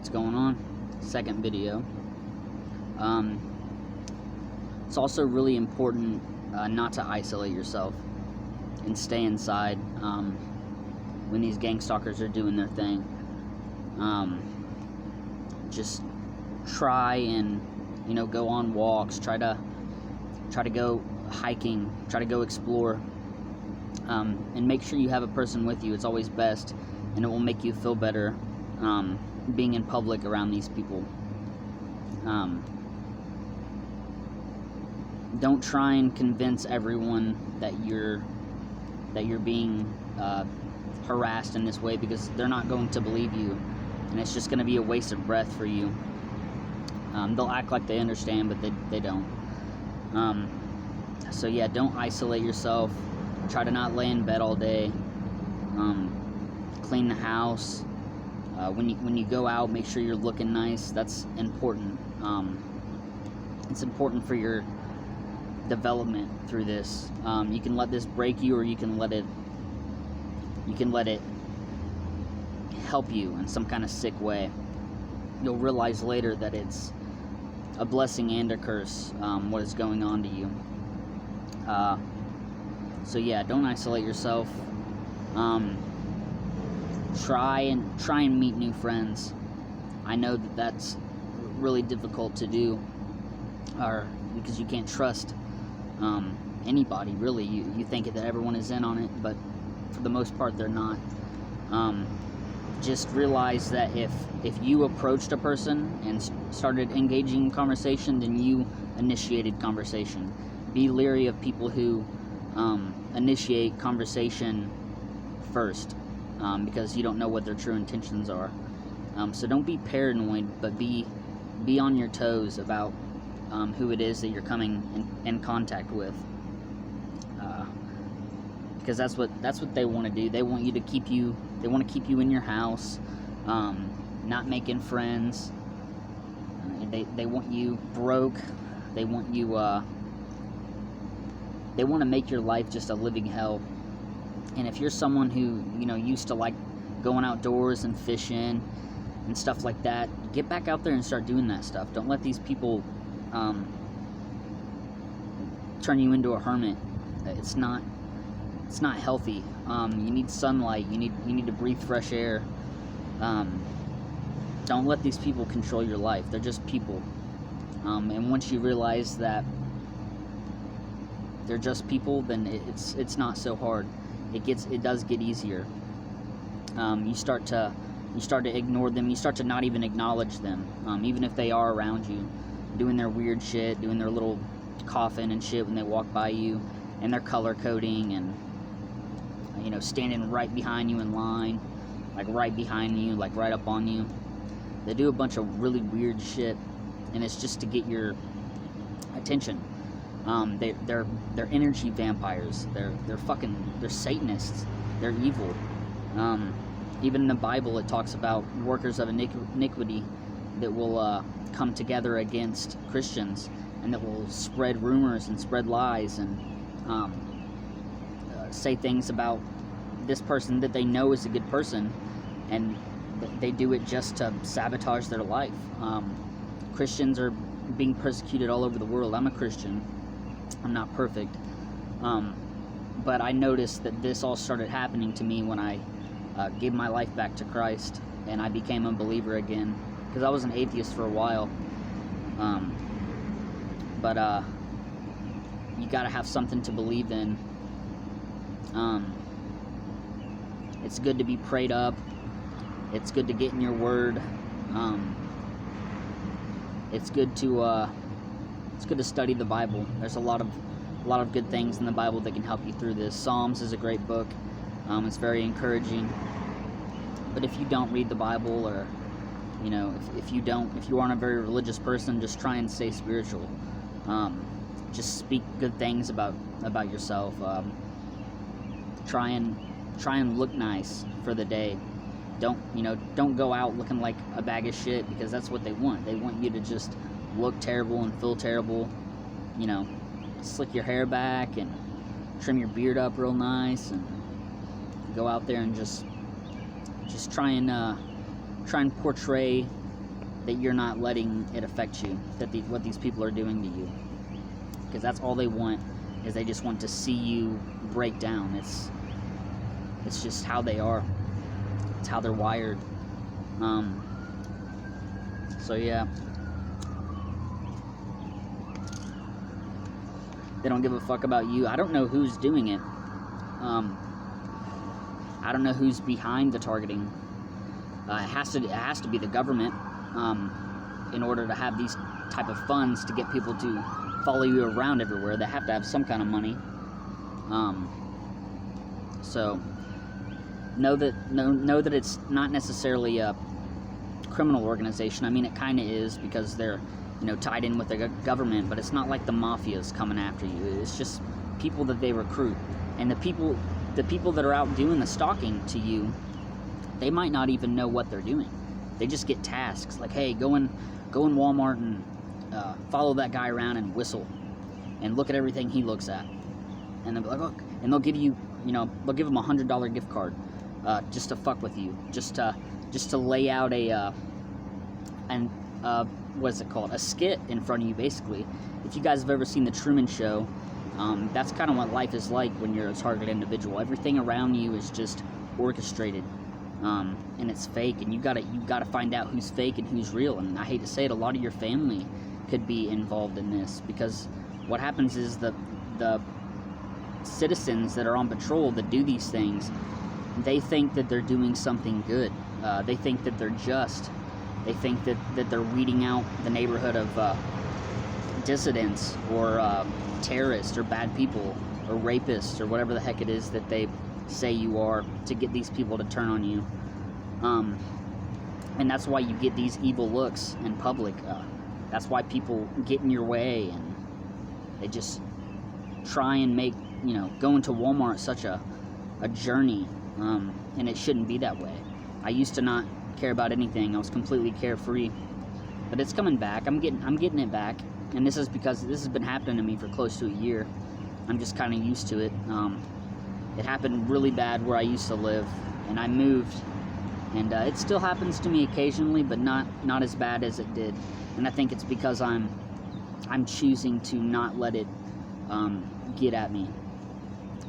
what's going on. Second video. It's also really important not to isolate yourself and stay inside when these gang stalkers are doing their thing. Just try and go on walks, try to go hiking, try to go explore, and make sure you have a person with you. It's always best, and it will make you feel better being in public around these people. Don't try and convince everyone that you're being harassed in this way, because they're not going to believe you, and it's just going to be a waste of breath for you. They'll act like they understand, but they don't. So yeah, don't isolate yourself. Try to not lay in bed all day. Clean the house. When you go out, make sure you're looking nice. That's important. It's important for your development through this. You can let this break you, or you can let it help you in some kind of sick way. You'll realize later that it's a blessing and a curse, what is going on to you. So yeah, don't isolate yourself. Try and meet new friends. I know that that's really difficult to do, or because you can't trust anybody, really. You think that everyone is in on it, but for the most part they're not. Just realize that if you approached a person and started engaging in conversation, then you initiated conversation. Be leery of people who initiate conversation first, because you don't know what their true intentions are. So don't be paranoid, but be on your toes about who it is that you're coming in contact with, because that's what they want to do. They want you to keep you. They want to keep you in your house, not making friends. They want you broke. They want you. They want to make your life just a living hell. And if you're someone who used to like going outdoors and fishing and stuff like that, get back out there and start doing that stuff. Don't let these people turn you into a hermit. It's not healthy. You need sunlight. You need to breathe fresh air. Don't let these people control your life. They're just people. And once you realize that they're just people, then it's not so hard. It does get easier. You start to ignore them. You start to not even acknowledge them, even if they are around you, doing their weird shit, doing their little coughing and shit when they walk by you, and their color coding, and standing right behind you in line, like right behind you, like right up on you. They do a bunch of really weird shit, and it's just to get your attention. They're energy vampires. They're Satanists. They're evil. Even in the Bible, it talks about workers of iniquity that will come together against Christians, and that will spread rumors and spread lies, and say things about this person that they know is a good person, and they do it just to sabotage their life. Christians are being persecuted all over the world. I'm a Christian. I'm not perfect, but I noticed that this all started happening to me when I gave my life back to Christ, and I became a believer again, because I was an atheist for a while. But you gotta have something to believe in. It's good to be prayed up. It's good to get in your word. It's good to study the Bible. There's a lot of good things in the Bible that can help you through this. Psalms is a great book. It's very encouraging. But if you don't read the Bible, or if you aren't a very religious person, just try and stay spiritual. Just speak good things about yourself. Try and look nice for the day. Don't go out looking like a bag of shit, because that's what they want. They want you to just look terrible and feel terrible. Slick your hair back and trim your beard up real nice, and go out there and just try and portray that you're not letting it affect you, that what these people are doing to you. Because that's all they want, is they just want to see you break down. It's just how they are. It's how they're wired. So yeah. They don't give a fuck about you. I don't know who's doing it. I don't know who's behind the targeting. It has to be the government, in order to have these type of funds to get people to follow you around everywhere. They have to have some kind of money. So know that it's not necessarily a criminal organization. I mean, it kind of is, because they're, you know, tied in with the government, but it's not like the mafia's coming after you. It's just people that they recruit, and the people that are out doing the stalking to you, they might not even know what they're doing. They just get tasks like, hey, go in Walmart and follow that guy around and whistle and look at everything he looks at, and they'll be like, look, and they'll give you, they'll give them $100 gift card, just to fuck with you, just to lay out what is it called? A skit in front of you, basically. If you guys have ever seen The Truman Show, that's kind of what life is like when you're a target individual. Everything around you is just orchestrated, and it's fake, and you gotta find out who's fake and who's real. And I hate to say it, a lot of your family could be involved in this, because what happens is the citizens that are on patrol that do these things, they think that they're doing something good. They think that they're just. They think that they're weeding out the neighborhood of dissidents or terrorists or bad people or rapists or whatever the heck it is that they say you are, to get these people to turn on you. And that's why you get these evil looks in public. That's why people get in your way, and they just try and make, going to Walmart such a journey, and it shouldn't be that way. I used to not care about anything. I was completely carefree, but it's coming back. I'm getting it back, and this is because this has been happening to me for close to a year. I'm just kind of used to it. It happened really bad where I used to live, and I moved, and it still happens to me occasionally, but not as bad as it did. And I think it's because I'm choosing to not let it get at me.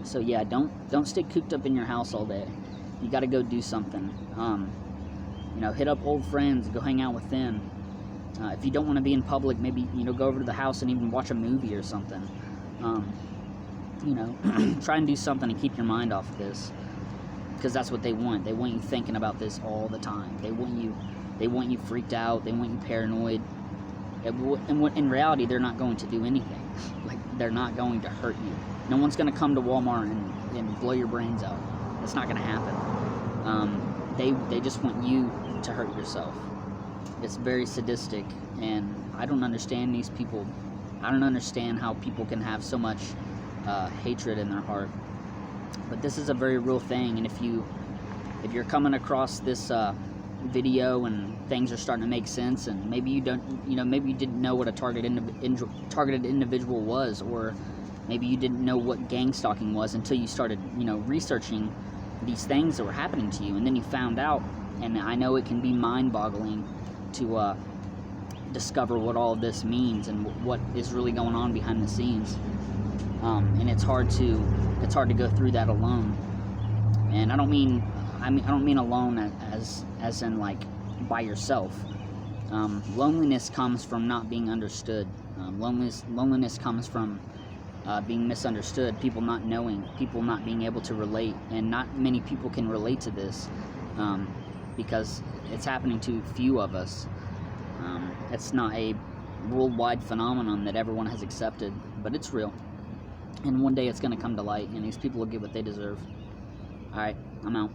So yeah, don't stay cooped up in your house all day. You got to go do something. Hit up old friends, go hang out with them. If you don't want to be in public, maybe, go over to the house and even watch a movie or something. Try and do something to keep your mind off of this, because that's what they want. They want you thinking about this all the time. They want you freaked out. They want you paranoid. And in reality, they're not going to do anything. Like, they're not going to hurt you. No one's going to come to Walmart and blow your brains out. That's not going to happen. They just want you to hurt yourself. It's very sadistic, and I don't understand these people. I don't understand how people can have so much hatred in their heart. But this is a very real thing, and if you're coming across this video and things are starting to make sense, and maybe you didn't know what a targeted individual was, or maybe you didn't know what gang stalking was until you started researching these things that were happening to you, and then you found out. And I know it can be mind-boggling to discover what all of this means and what is really going on behind the scenes. And it's hard to go through that alone. And I don't mean alone as in like by yourself. Loneliness comes from not being understood. Loneliness comes from being misunderstood, people not knowing, people not being able to relate, and not many people can relate to this, because it's happening to few of us. It's not a worldwide phenomenon that everyone has accepted, but it's real, and one day it's going to come to light, and these people will get what they deserve. Alright, I'm out.